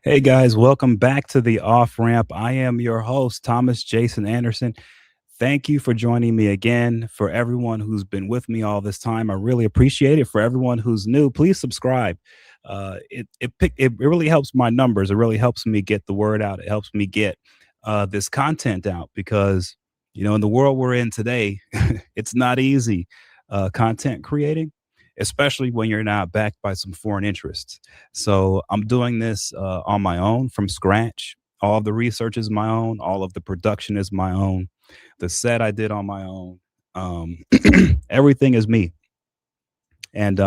Hey guys, welcome back to the Off Ramp. I am your host, Thomas Jason Anderson. Thank you for joining me again. For everyone who's been with me all this time, I really appreciate it. For everyone who's new, please subscribe. It really helps my numbers. It really helps me get the word out. It helps me get this content out because in the world we're in today, it's not easy content creating, especially when you're not backed by some foreign interests. So I'm doing this on my own from scratch. All of the research is my own. All of the production is my own. The set I did on my own. Um, Everything is me. And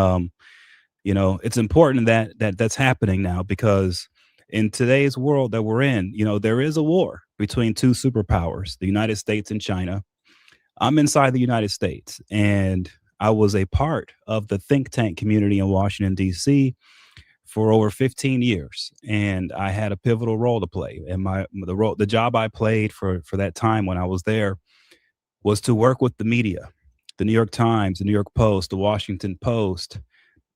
it's important that's happening now because in today's world that we're in, there is a war between two superpowers, the United States and China. I'm inside the United States, and I was a part of the think tank community in Washington D.C. for over 15 years, and I had a pivotal role to play. And the job I played for that time when I was there was to work with the media, the New York Times, the New York Post, the Washington Post,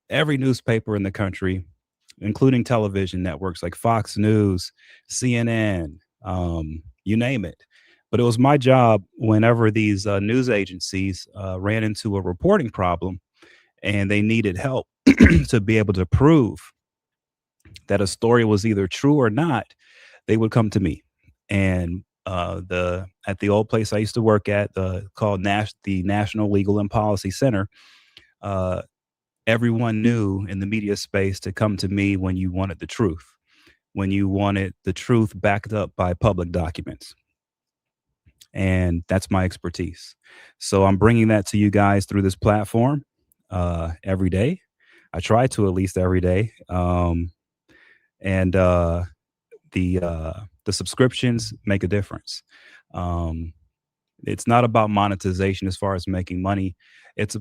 every newspaper in the country, including television networks like Fox News, CNN, you name it. But it was my job whenever these news agencies ran into a reporting problem and they needed help to be able to prove that a story was either true or not, they would come to me. And the at the old place I used to work at, called the National Legal and Policy Center, uh, everyone knew in the media space to come to me when you wanted the truth, when you wanted the truth backed up by public documents. And that's my expertise. So I'm bringing that to you guys through this platform every day. I try to, at least every day. And the subscriptions make a difference. Um, it's not about monetization as far as making money. It's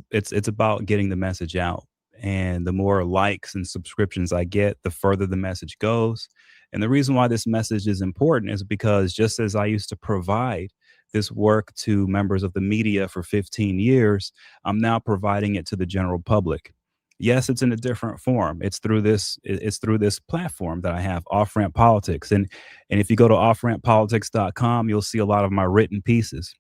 about getting the message out. And the more likes and subscriptions I get, the further the message goes. And the reason why this message is important is because just as I used to provide this work to members of the media for 15 years, I'm now providing it to the general public. Yes, it's in a different form. It's through this platform that I have, Off Ramp Politics. And if you go to offramppolitics.com, you'll see a lot of my written pieces.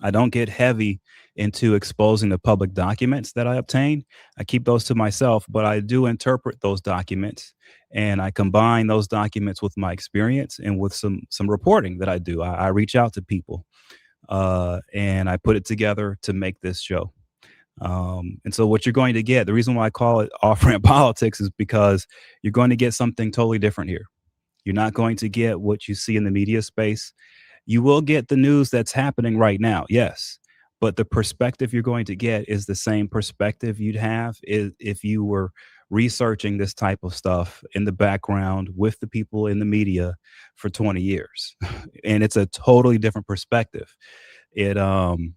I don't get heavy into exposing the public documents that I obtain. I keep those to myself, but I do interpret those documents and I combine those documents with my experience and with some reporting that I do. I reach out to people and I put it together to make this show. And so what you're going to get, the reason why I call it Off Ramp Politics is because you're going to get something totally different here. You're not going to get what you see in the media space. You will get the news that's happening right now, yes, but the perspective you're going to get is the same perspective you'd have if you were researching this type of stuff in the background with the people in the media for 20 years. And it's a totally different perspective. It um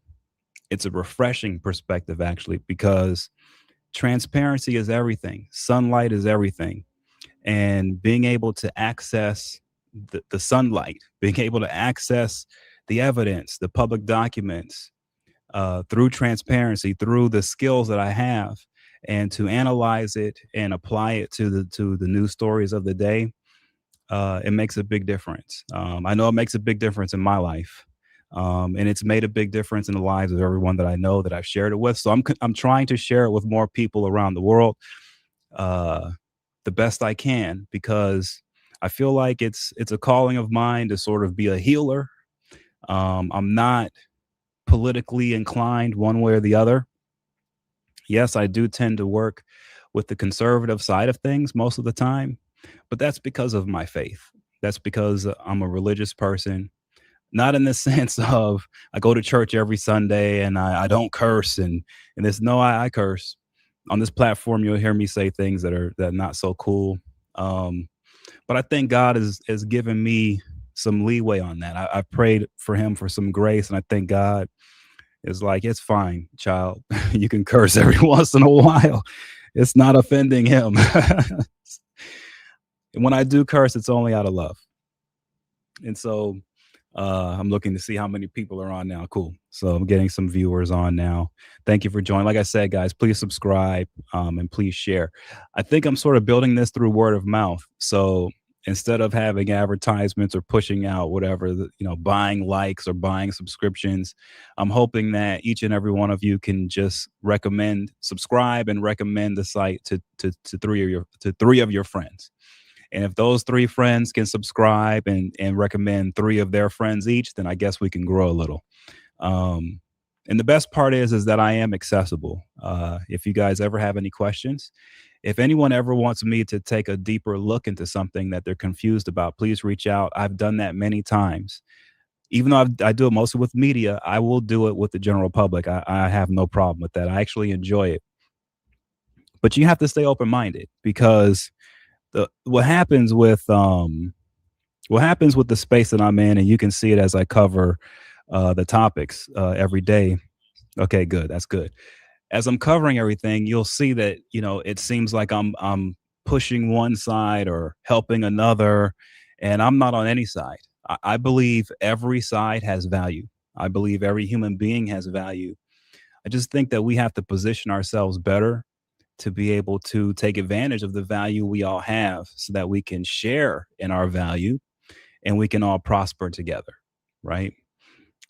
it's a refreshing perspective, actually, because transparency is everything, sunlight is everything, and being able to access the sunlight, being able to access the evidence, the public documents, through transparency, through the skills that I have, and to analyze it and apply it to the news stories of the day, it makes a big difference. I know it makes a big difference in my life. And it's made a big difference in the lives of everyone that I know that I've shared it with. So I'm trying to share it with more people around the world, uh, the best I can, because I feel like it's a calling of mine to sort of be a healer. I'm not politically inclined one way or the other. Yes, I do tend to work with the conservative side of things most of the time, but that's because of my faith. That's because I'm a religious person, not in the sense of I go to church every Sunday and I don't curse and there's no, I curse. On this platform, you'll hear me say things that are not so cool. Um, but I think God has given me some leeway on that. I prayed for him for some grace, and I think God is like, it's fine, child. You can curse every once in a while. It's not offending him. And when I do curse, it's only out of love. And so I'm looking to see how many people are on now. Cool. So I'm getting some viewers on now. Thank you for joining. Like I said, guys, please subscribe and please share. I think I'm sort of building this through word of mouth. So instead of having advertisements or pushing out whatever, buying likes or buying subscriptions, I'm hoping that each and every one of you can just subscribe, and recommend the site to three of your friends. And if those three friends can subscribe and recommend three of their friends each, then I guess we can grow a little. Um, and the best part is that I am accessible. If you guys ever have any questions, if anyone ever wants me to take a deeper look into something that they're confused about, please reach out. I've done that many times. Even though I do it mostly with media, I will do it with the general public. I have no problem with that. I actually enjoy it. But you have to stay open minded, because the what happens with the space that I'm in, and you can see it as I cover the topics every day. Okay, good. That's good. As I'm covering everything, you'll see that it seems like I'm pushing one side or helping another, and I'm not on any side. I believe every side has value. I believe every human being has value. I just think that we have to position ourselves better to be able to take advantage of the value we all have, so that we can share in our value and we can all prosper together, right?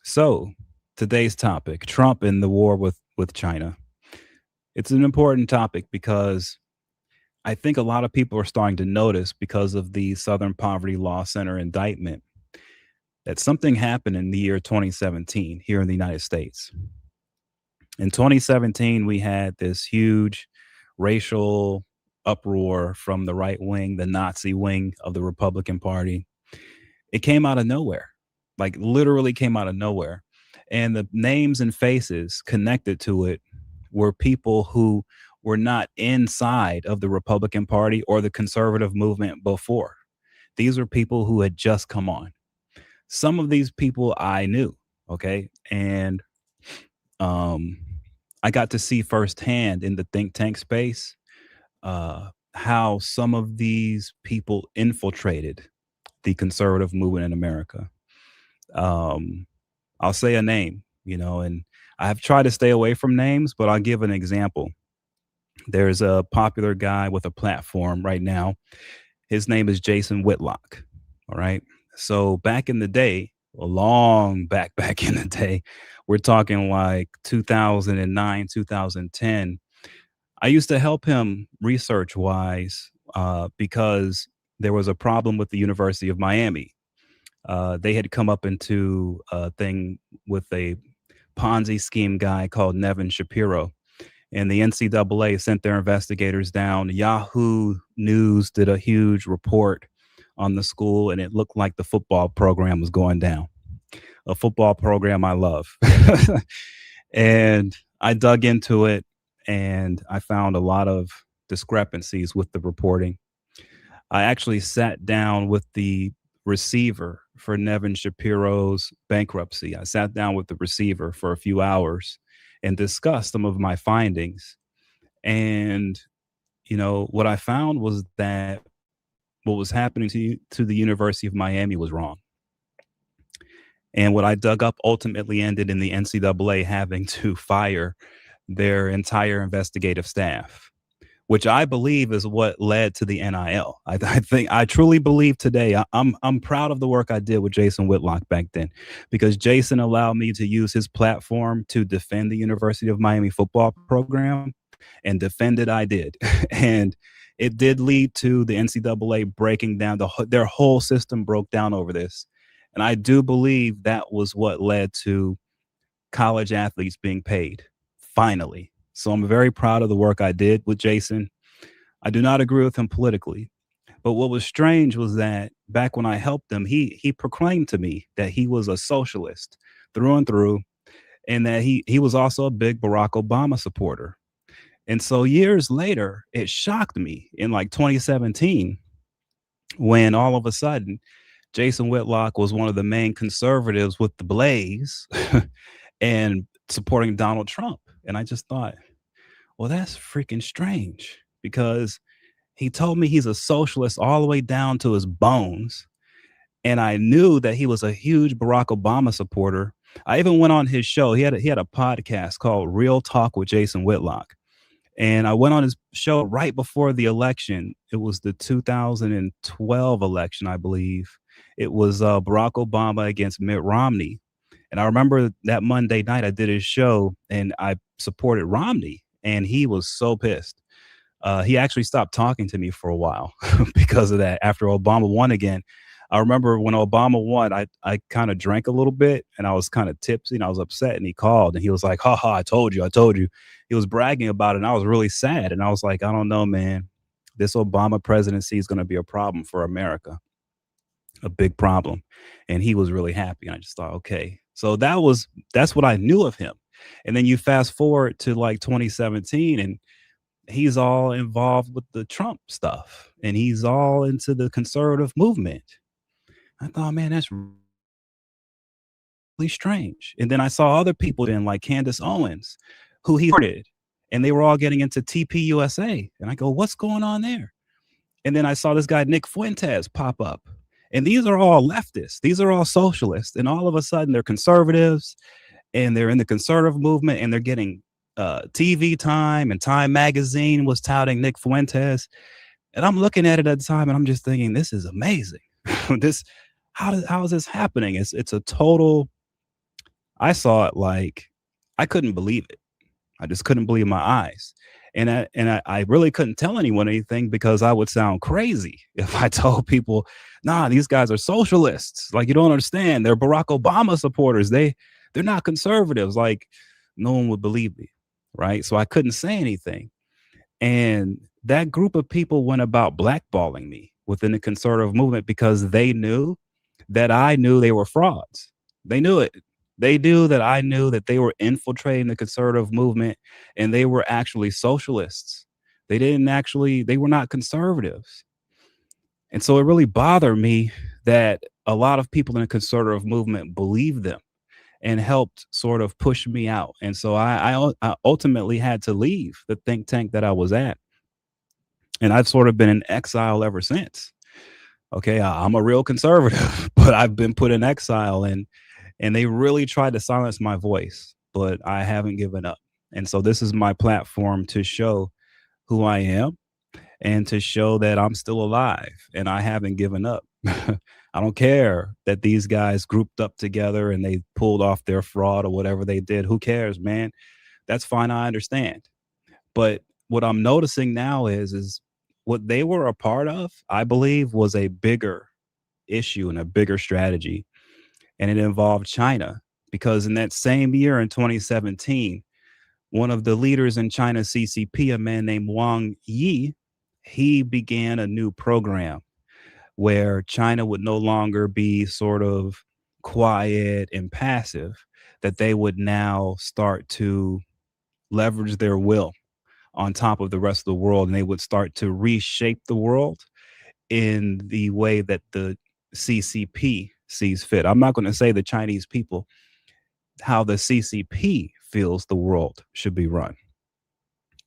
So, today's topic, Trump and the war with China. It's an important topic because I think a lot of people are starting to notice, because of the Southern Poverty Law Center indictment, that something happened in the year 2017 here in the United States. In 2017, we had this huge racial uproar from the right wing, the Nazi wing of the Republican Party. It came out of nowhere, like literally came out of nowhere. And the names and faces connected to it were people who were not inside of the Republican Party or the conservative movement before. These were people who had just come on. Some of these people I knew, okay? And um, I got to see firsthand in the think tank space how some of these people infiltrated the conservative movement in America. Um, I'll say a name, and I've tried to stay away from names, but I'll give an example. There's a popular guy with a platform right now. His name is Jason Whitlock. All right. So back in the day, a long back in the day, we're talking like 2009, 2010. I used to help him research wise because there was a problem with the University of Miami. They had come up into a thing with a Ponzi scheme guy called Nevin Shapiro. And the NCAA sent their investigators down. Yahoo News did a huge report on the school, and it looked like the football program was going down. A football program I love. And I dug into it, and I found a lot of discrepancies with the reporting. I actually sat down with the receiver for Nevin Shapiro's bankruptcy. I sat down with the receiver for a few hours and discussed some of my findings. And, what I found was that what was happening to the University of Miami was wrong. And what I dug up ultimately ended in the NCAA having to fire their entire investigative staff, which I believe is what led to the NIL. I truly believe today. I'm proud of the work I did with Jason Whitlock back then, because Jason allowed me to use his platform to defend the University of Miami football program, and defend it I did. And it did lead to the NCAA breaking down their whole system broke down over this. And I do believe that was what led to college athletes being paid finally. So I'm very proud of the work I did with Jason. I do not agree with him politically, but what was strange was that back when I helped him, he proclaimed to me that he was a socialist through and through, and that he was also a big Barack Obama supporter. And so years later, it shocked me in like 2017 when all of a sudden Jason Whitlock was one of the main conservatives with the Blaze and supporting Donald Trump. And I just thought, well, that's freaking strange, because he told me he's a socialist all the way down to his bones. and I knew that he was a huge Barack Obama supporter. I even went on his show. He had a podcast called Real Talk with Jason Whitlock, and I went on his show right before the election. It was the 2012 election, I believe. It was Barack Obama against Mitt Romney. And I remember that Monday night I did his show and I supported Romney, and he was so pissed. He actually stopped talking to me for a while because of that. After Obama won again, I remember when Obama won, I kind of drank a little bit and I was kind of tipsy and I was upset. And he called and he was like, "Ha ha, I told you, I told you." He was bragging about it, and I was really sad. And I was like, "I don't know, man. This Obama presidency is going to be a problem for America, a big problem." And he was really happy. And I just thought, okay, so that's what I knew of him. And then you fast forward to like 2017, and he's all involved with the Trump stuff and he's all into the conservative movement. I thought, man, that's really strange. And then I saw other people in like Candace Owens who he supported, and they were all getting into TPUSA. And I go, what's going on there? And then I saw this guy, Nick Fuentes, pop up. And these are all leftists. These are all socialists. And all of a sudden they're conservatives and they're in the conservative movement and they're getting TV time, and Time Magazine was touting Nick Fuentes. And I'm looking at it at the time and I'm just thinking, this is amazing. this how is this happening? It's a total. I saw it like I couldn't believe it. I just couldn't believe my eyes. And I really couldn't tell anyone anything because I would sound crazy if I told people, nah, these guys are socialists. Like, you don't understand. They're Barack Obama supporters. They're not conservatives. Like, no one would believe me. Right. So I couldn't say anything. And that group of people went about blackballing me within the conservative movement because they knew that I knew they were frauds. They knew it. They knew that I knew that they were infiltrating the conservative movement and they were actually socialists. They were not conservatives. And so it really bothered me that a lot of people in the conservative movement believed them and helped sort of push me out. And so I ultimately had to leave the think tank that I was at. And I've sort of been in exile ever since. Okay, I'm a real conservative, but I've been put in exile, and they really tried to silence my voice, but I haven't given up. And so this is my platform to show who I am and to show that I'm still alive and I haven't given up. I don't care that these guys grouped up together and they pulled off their fraud or whatever they did. Who cares, man? That's fine. I understand. But what I'm noticing now is what they were a part of, I believe, was a bigger issue and a bigger strategy. And it involved China, because in that same year in 2017, one of the leaders in China's CCP, a man named Wang Yi, he began a new program where China would no longer be sort of quiet and passive, that they would now start to leverage their will on top of the rest of the world, and they would start to reshape the world in the way that the CCP sees fit. I'm not going to say the Chinese people, how the CCP feels the world should be run,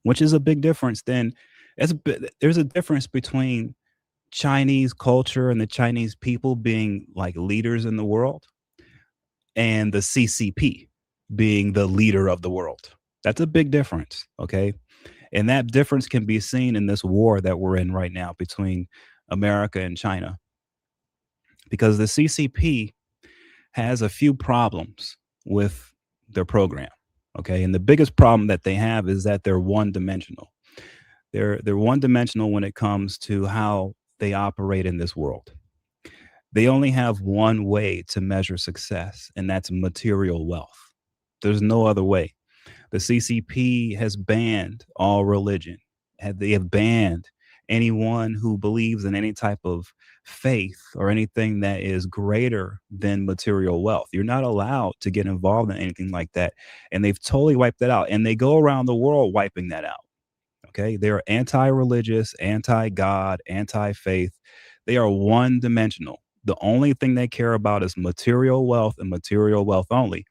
which is a big difference. There's a difference between Chinese culture and the Chinese people being like leaders in the world and the CCP being the leader of the world. That's a big difference. Okay. And that difference can be seen in this war that we're in right now between America and China, because the CCP has a few problems with their program. Okay. And the biggest problem that they have is that they're one dimensional. They're one dimensional when it comes to how they operate in this world. They only have one way to measure success, and that's material wealth. There's no other way. The CCP has banned all religion. They have banned anyone who believes in any type of faith or anything that is greater than material wealth. You're not allowed to get involved in anything like that. And they've totally wiped that out. And they go around the world wiping that out. Okay. They are anti-religious, anti-God, anti-faith. They are one dimensional. The only thing they care about is material wealth and material wealth only.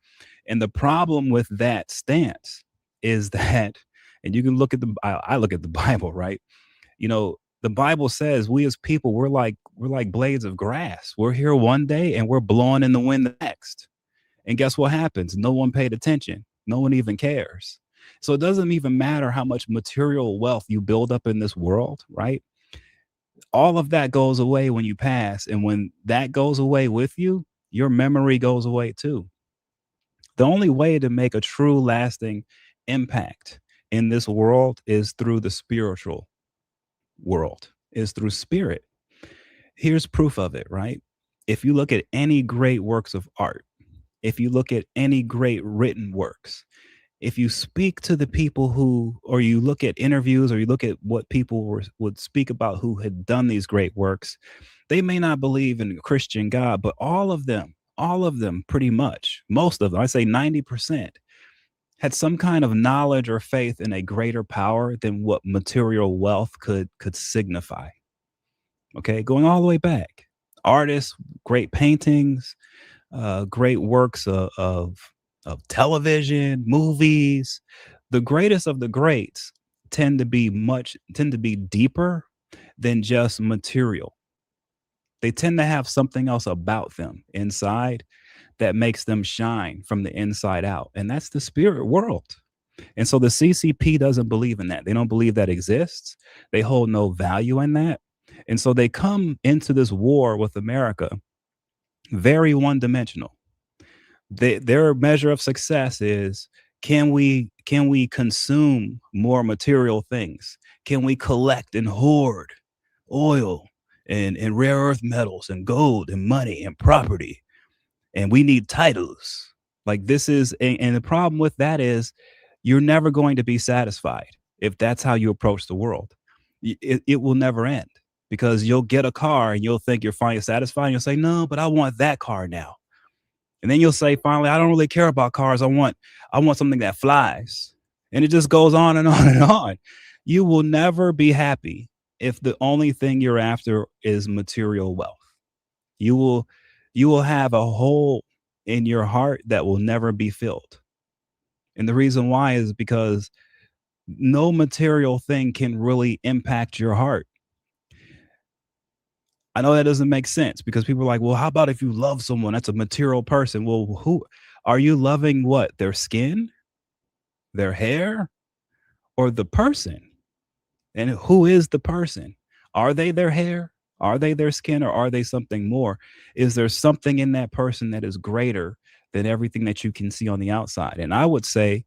And the problem with that stance is that, and you can look at I look at the Bible, right? You know, the Bible says we as people, we're like we're like blades of grass. We're here one day and we're blowing in the wind the next. And guess what happens? No one paid attention. No one even cares. So it doesn't even matter how much material wealth you build up in this world, right? All of that goes away when you pass. And when that goes away with you, your memory goes away too. The only way to make a true lasting impact in this world is through the spiritual world, is through spirit. Here's proof of it, right? If you look at any great works of art, if you look at any great written works, if you speak to the people who, or you look at interviews, or you look at what people would speak about who had done these great works, they may not believe in a Christian God, but all of them pretty much, most of them, I say 90%, had some kind of knowledge or faith in a greater power than what material wealth could signify. Okay, going all the way back. Artists, great paintings, great works of television, movies. The greatest of the greats tend to be deeper than just material. They tend to have something else about them inside that makes them shine from the inside out, and that's the spirit world. And so the CCP doesn't believe in that. They don't believe that exists. They hold no value in that. And so they come into this war with America very one dimensional. Their measure of success is, can we consume more material things? Can we collect and hoard oil and rare earth metals and gold and money and property? And we need titles. Like this is, and the problem with that is you're never going to be satisfied if that's how you approach the world. It will never end, because you'll get a car and you'll think you're finally satisfied. And you'll say, no, but I want that car now. And then you'll say, finally, I don't really care about cars. I want something that flies. And it just goes on and on and on. You will never be happy if the only thing you're after is material wealth. You will you will have a hole in your heart that will never be filled. And the reason why is because no material thing can really impact your heart. I know that doesn't make sense, because people are like, well, how about if you love someone that's a material person? Well, who are you loving? What, their skin, their hair, or the person? And who is the person? Are they their hair? Are they their skin, or are they something more? Is there something in that person that is greater than everything that you can see on the outside? And I would say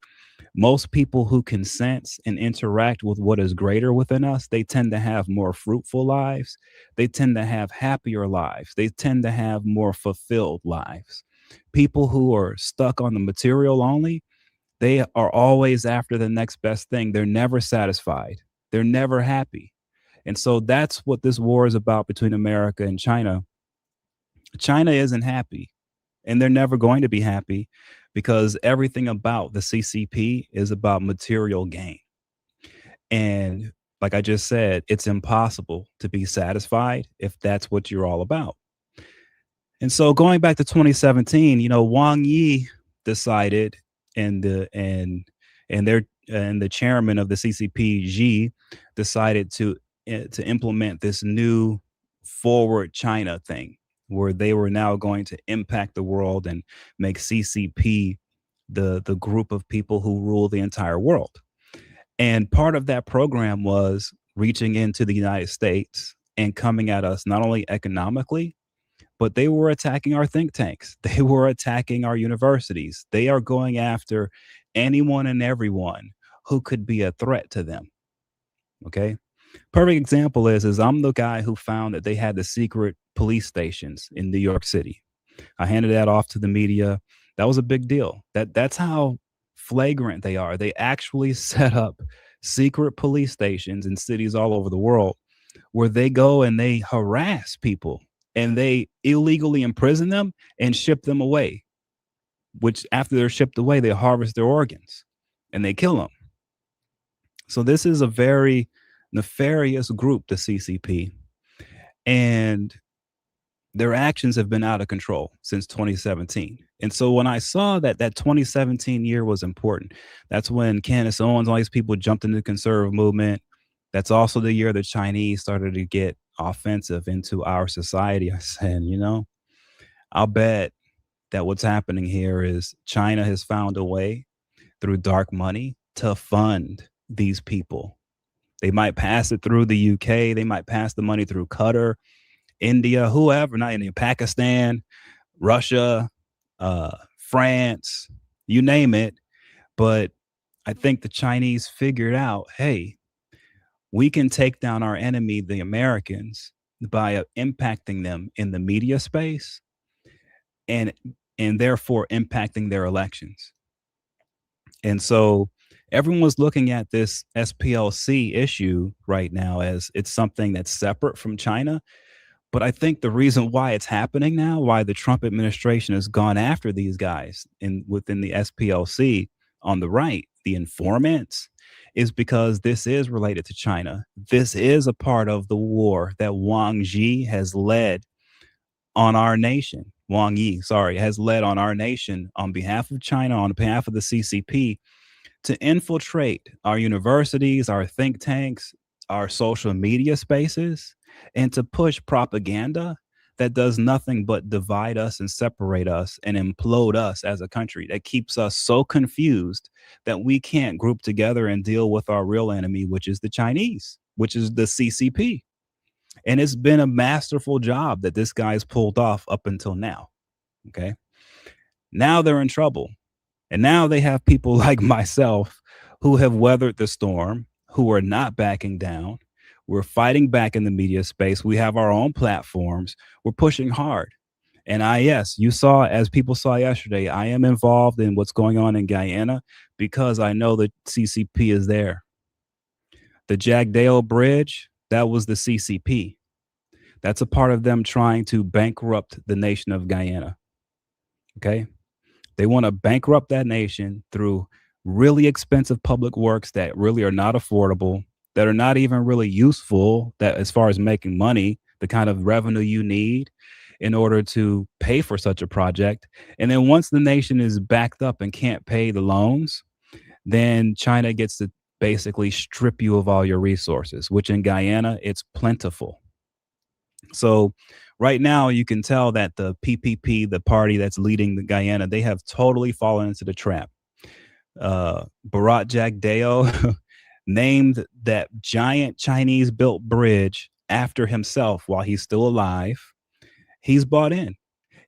most people who can sense and interact with what is greater within us, they tend to have more fruitful lives. They tend to have happier lives. They tend to have more fulfilled lives. People who are stuck on the material only, they are always after the next best thing. They're never satisfied. They're never happy. And so that's what this war is about between America and China. China isn't happy, and they're never going to be happy, because everything about the CCP is about material gain. And like I just said, it's impossible to be satisfied if that's what you're all about. And so going back to 2017, Wang Yi decided, and the chairman of the CCP, Xi, decided to implement this new forward China thing, where they were now going to impact the world and make CCP the group of people who rule the entire world. And part of that program was reaching into the United States and coming at us not only economically, but they were attacking our think tanks. They were attacking our universities. They are going after anyone and everyone who could be a threat to them. Okay. Perfect example is I'm the guy who found that they had the secret police stations in New York City. I handed that off to the media. That was a big deal. That's how flagrant they are. They actually set up secret police stations in cities all over the world, where they go and they harass people and they illegally imprison them and ship them away, which after they're shipped away, they harvest their organs and they kill them. So this is a very nefarious group, the CCP, and their actions have been out of control since 2017. And so when I saw that 2017 year was important, that's when Candace Owens, all these people jumped into the conservative movement. That's also the year the Chinese started to get offensive into our society. I said, I'll bet that what's happening here is China has found a way through dark money to fund these people. They might pass it through the UK, they might pass the money through Qatar, India, whoever, not India, Pakistan, Russia, France, you name it. But I think the Chinese figured out, hey, we can take down our enemy, the Americans, by impacting them in the media space and therefore impacting their elections. And so everyone's looking at this SPLC issue right now as it's something that's separate from China. But I think the reason why it's happening now, why the Trump administration has gone after these guys within the SPLC on the right, the informants, is because this is related to China. This is a part of the war that Wang Yi has led on our nation. Wang Yi, sorry, has led on our nation on behalf of China, on behalf of the CCP, to infiltrate our universities, our think tanks, our social media spaces, and to push propaganda that does nothing but divide us and separate us and implode us as a country, that keeps us so confused that we can't group together and deal with our real enemy, which is the Chinese, which is the CCP. And it's been a masterful job that this guy's pulled off up until now. Okay. Now they're in trouble. And now they have people like myself who have weathered the storm, who are not backing down. We're fighting back in the media space. We have our own platforms. We're pushing hard. And yes, you saw, as people saw yesterday, I am involved in what's going on in Guyana because I know the CCP is there. The Jagdale Bridge, that was the CCP. That's a part of them trying to bankrupt the nation of Guyana. Okay. They want to bankrupt that nation through really expensive public works that really are not affordable, that are not even really useful, that as far as making money, the kind of revenue you need in order to pay for such a project. And then once the nation is backed up and can't pay the loans, then China gets to basically strip you of all your resources, which in Guyana, it's plentiful. So right now, you can tell that the PPP, the party that's leading the Guyana, they have totally fallen into the trap. Bharat Jagdeo named that giant Chinese built bridge after himself while he's still alive. He's bought in.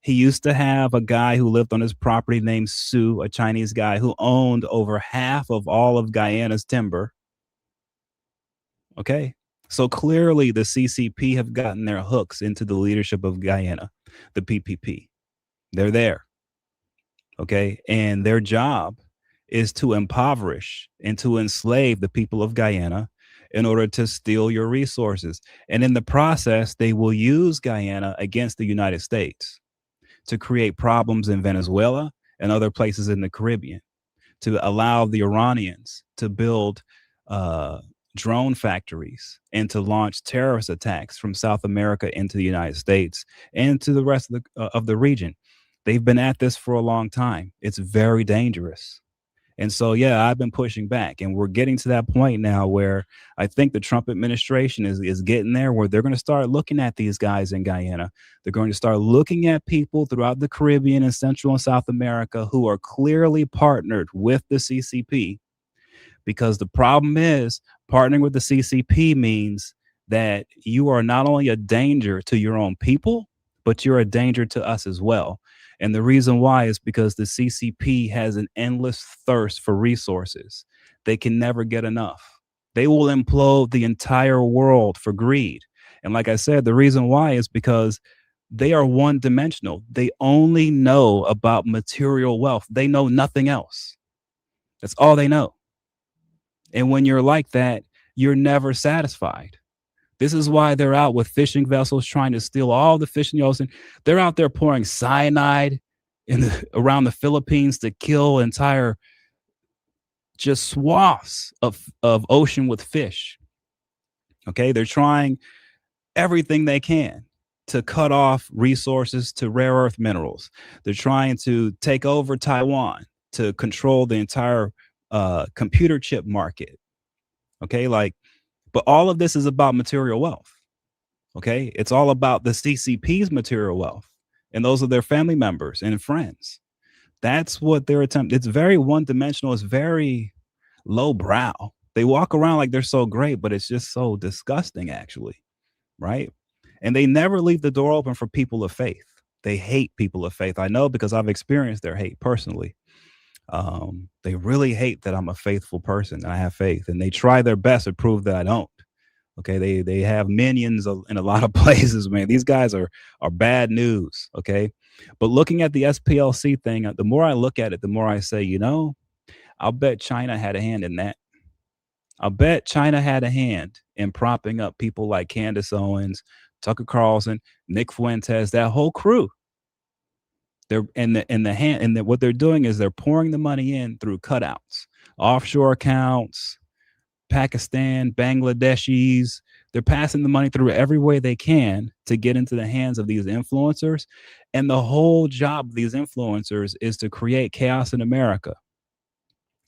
He used to have a guy who lived on his property named Su, a Chinese guy who owned over half of all of Guyana's timber. Okay. So clearly the CCP have gotten their hooks into the leadership of Guyana, the PPP. They're there. Okay. And their job is to impoverish and to enslave the people of Guyana in order to steal your resources. And in the process, they will use Guyana against the United States to create problems in Venezuela and other places in the Caribbean, to allow the Iranians to build drone factories and to launch terrorist attacks from South America into the United States and to the rest of the region. They've been at this for a long time. It's very dangerous. And so, yeah, I've been pushing back, and we're getting to that point now where I think the Trump administration is getting there, where they're going to start looking at these guys in Guyana. They're going to start looking at people throughout the Caribbean and Central and South America who are clearly partnered with the CCP, because the problem is partnering with the CCP means that you are not only a danger to your own people, but you're a danger to us as well. And the reason why is because the CCP has an endless thirst for resources. They can never get enough. They will implode the entire world for greed. And like I said, the reason why is because they are one dimensional. They only know about material wealth. They know nothing else. That's all they know. And when you're like that, you're never satisfied. This is why they're out with fishing vessels trying to steal all the fish in the ocean. They're out there pouring cyanide around the Philippines to kill entire just swaths of ocean with fish. Okay, they're trying everything they can to cut off resources to rare earth minerals. They're trying to take over Taiwan to control the entire computer chip market. Okay, but all of this is about material wealth. Okay. It's all about the CCP's material wealth. And those are their family members and friends. That's what they're attempting. It's very one dimensional. It's very low brow. They walk around like they're so great, but it's just so disgusting, actually. Right. And they never leave the door open for people of faith. They hate people of faith. I know because I've experienced their hate personally. They really hate that I'm a faithful person and I have faith, and they try their best to prove that I don't. Okay, they have minions in a lot of places, man. These guys are bad news. Okay, but looking at the SPLC thing, the more I look at it, the more I say, I'll bet China had a hand in that. I'll bet China had a hand in propping up people like Candace Owens, Tucker Carlson, Nick Fuentes, that whole crew. They're what they're doing is they're pouring the money in through cutouts, offshore accounts, Pakistan, Bangladeshis. They're passing the money through every way they can to get into the hands of these influencers. And the whole job of these influencers is to create chaos in America,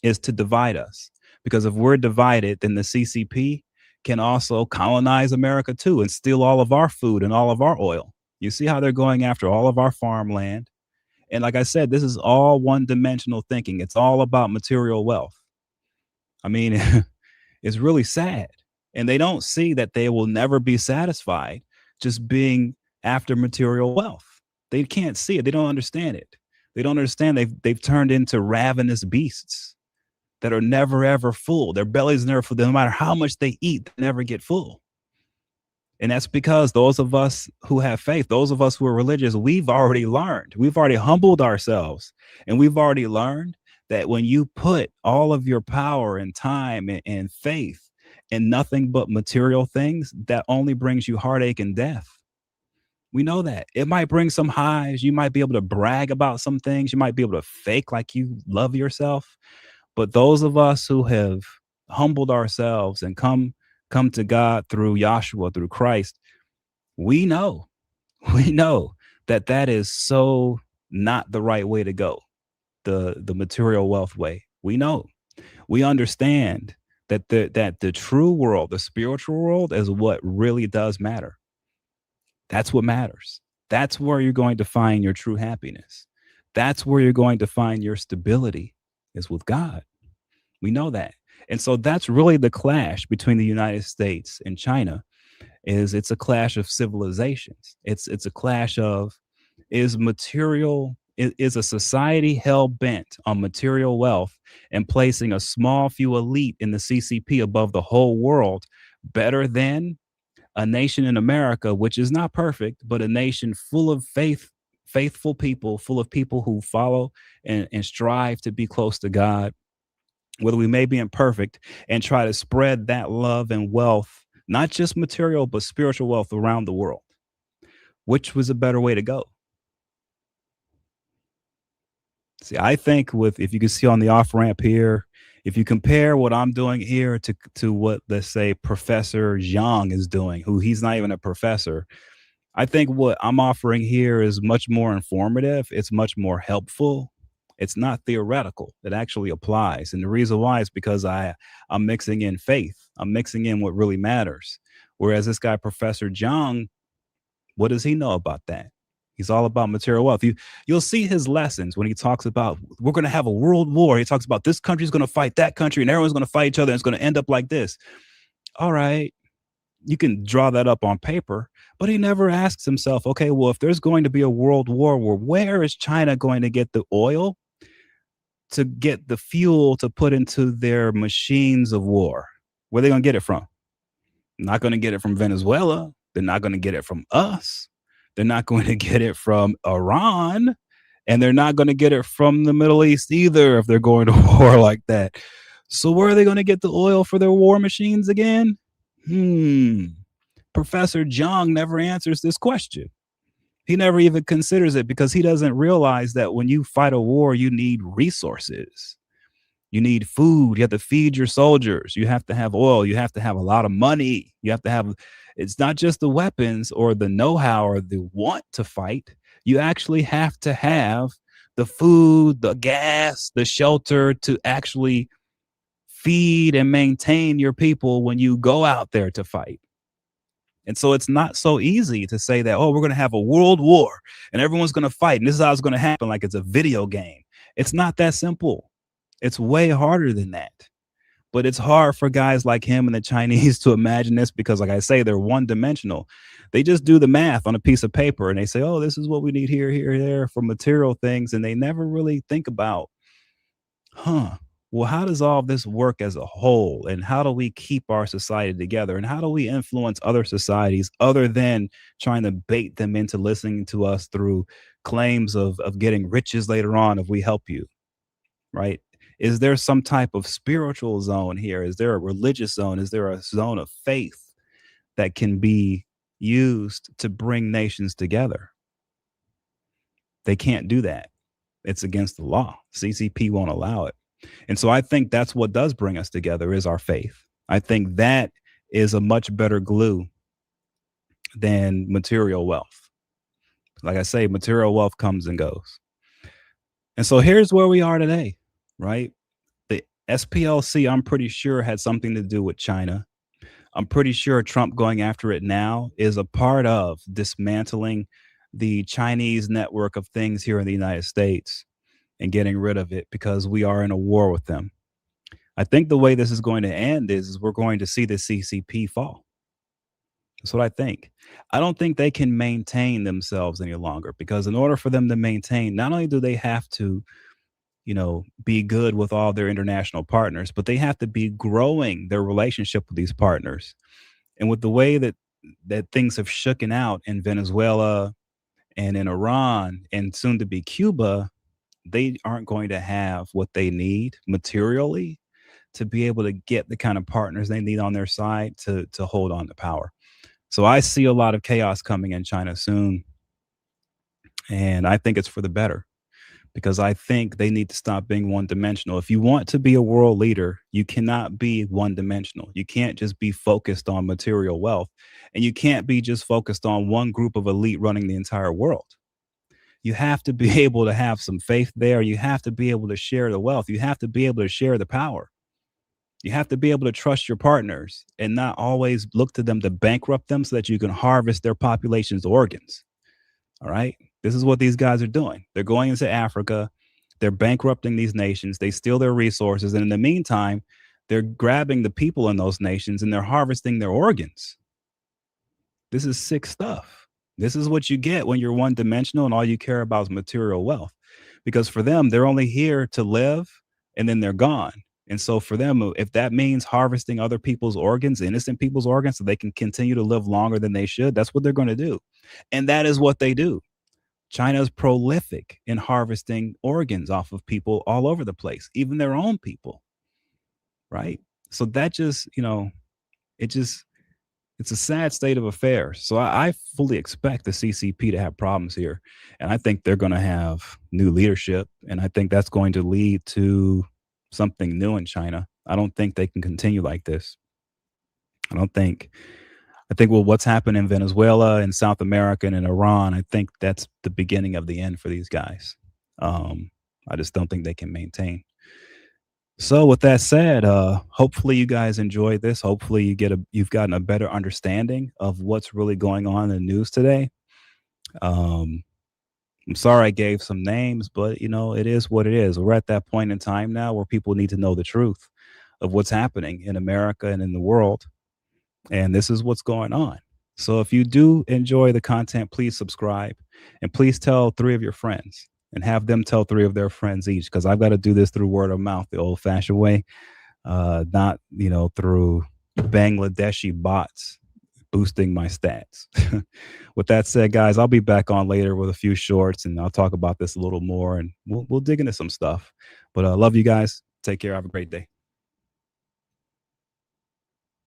is to divide us. Because if we're divided, then the CCP can also colonize America too and steal all of our food and all of our oil. You see how they're going after all of our farmland. And like I said, this is all one-dimensional thinking. It's all about material wealth. I mean, it's really sad. And they don't see that they will never be satisfied just being after material wealth. They can't see it. They don't understand it. They don't understand they've turned into ravenous beasts that are never, ever full. Their bellies never full. No matter how much they eat, they never get full. And that's because those of us who have faith, those of us who are religious, we've already learned, we've already humbled ourselves, and we've already learned that when you put all of your power and time and faith in nothing but material things, that only brings you heartache and death. We know that. It might bring some highs. You might be able to brag about some things. You might be able to fake like you love yourself. But those of us who have humbled ourselves and come to God through Yahshua, through Christ, we know that is so not the right way to go, the material wealth way. We understand that the true world, the spiritual world, is what really does matter. That's what matters. That's where you're going to find your true happiness. That's where you're going to find your stability, is with God. We know that. And so that's really the clash between the United States and China. It's a clash of civilizations. It's a clash of, is a society hell bent on material wealth and placing a small few elite in the CCP above the whole world better than a nation in America, which is not perfect, but a nation full of faithful people, full of people who follow and strive to be close to God, whether we may be imperfect, and try to spread that love and wealth, not just material, but spiritual wealth around the world. Which was a better way to go? See, I think if you can see on the off ramp here, if you compare what I'm doing here to what, let's say, Professor Zhang is doing, who he's not even a professor, I think what I'm offering here is much more informative. It's much more helpful. It's not theoretical. It actually applies. And the reason why is because I'm mixing in faith. I'm mixing in what really matters. Whereas this guy, Professor Zhang, what does he know about that? He's all about material wealth. You'll see his lessons when he talks about, we're going to have a world war. He talks about this country's going to fight that country and everyone's going to fight each other and it's going to end up like this. All right. You can draw that up on paper, but he never asks himself, okay, well, if there's going to be a world war, where is China going to get the oil to get the fuel to put into their machines of war? Where are they going to get it from? Not going to get it from Venezuela. They're not going to get it from us. They're not going to get it from Iran. And they're not going to get it from the Middle East either if they're going to war like that. So where are they going to get the oil for their war machines again? Professor Zhang never answers this question. He never even considers it because he doesn't realize that when you fight a war, you need resources. You need food. You have to feed your soldiers. You have to have oil. You have to have a lot of money. You have to have, it's not just the weapons or the know-how or the want to fight. You actually have to have the food, the gas, the shelter to actually feed and maintain your people when you go out there to fight. And so it's not so easy to say that, oh, we're going to have a world war and everyone's going to fight and this is how it's going to happen like it's a video game. It's not that simple. It's way harder than that. But it's hard for guys like him and the Chinese to imagine this because, like I say, they're one dimensional. They just do the math on a piece of paper and they say, oh, this is what we need here, here, there for material things. And they never really think about, huh, well, how does all of this work as a whole? And how do we keep our society together? And how do we influence other societies other than trying to bait them into listening to us through claims of getting riches later on if we help you? Right? Is there some type of spiritual zone here? Is there a religious zone? Is there a zone of faith that can be used to bring nations together? They can't do that. It's against the law. CCP won't allow it. And so I think that's what does bring us together is our faith. I think that is a much better glue than material wealth. Like I say, material wealth comes and goes. And so here's where we are today, right? The SPLC, I'm pretty sure, had something to do with China. I'm pretty sure Trump going after it now is a part of dismantling the Chinese network of things here in the United States and getting rid of it because we are in a war with them. I think the way this is going to end is we're going to see the CCP fall. That's what I think. I don't think they can maintain themselves any longer because in order for them to maintain, not only do they have to, be good with all their international partners, but they have to be growing their relationship with these partners. And with the way that things have shooken out in Venezuela and in Iran and soon to be Cuba, they aren't going to have what they need materially to be able to get the kind of partners they need on their side to hold on to power. So I see a lot of chaos coming in China soon. And I think it's for the better because I think they need to stop being one dimensional. If you want to be a world leader, you cannot be one dimensional. You can't just be focused on material wealth and you can't be just focused on one group of elite running the entire world. You have to be able to have some faith there. You have to be able to share the wealth. You have to be able to share the power. You have to be able to trust your partners and not always look to them to bankrupt them so that you can harvest their population's organs. All right. This is what these guys are doing. They're going into Africa. They're bankrupting these nations. They steal their resources. And in the meantime, they're grabbing the people in those nations and they're harvesting their organs. This is sick stuff. This is what you get when you're one dimensional and all you care about is material wealth. Because for them, they're only here to live and then they're gone. And so for them, if that means harvesting other people's organs, innocent people's organs, so they can continue to live longer than they should, that's what they're going to do. And that is what they do. China is prolific in harvesting organs off of people all over the place, even their own people. Right. So that just, it's a sad state of affairs. So I fully expect the CCP to have problems here. And I think they're going to have new leadership. And I think that's going to lead to something new in China. I don't think they can continue like this. I think, well, what's happened in Venezuela and South America and in Iran, I think that's the beginning of the end for these guys. I just don't think they can maintain. So with that said, hopefully you guys enjoyed this. Hopefully you've gotten a better understanding of what's really going on in the news today. I'm sorry I gave some names, but it is what it is. We're at that point in time now where people need to know the truth of what's happening in America and in the world. And this is what's going on. So if you do enjoy the content, please subscribe and please tell 3 of your friends and have them tell 3 of their friends each, because I've got to do this through word of mouth, the old fashioned way, not, through Bangladeshi bots boosting my stats. With that said, guys, I'll be back on later with a few shorts and I'll talk about this a little more and we'll dig into some stuff. But I love you guys. Take care. Have a great day.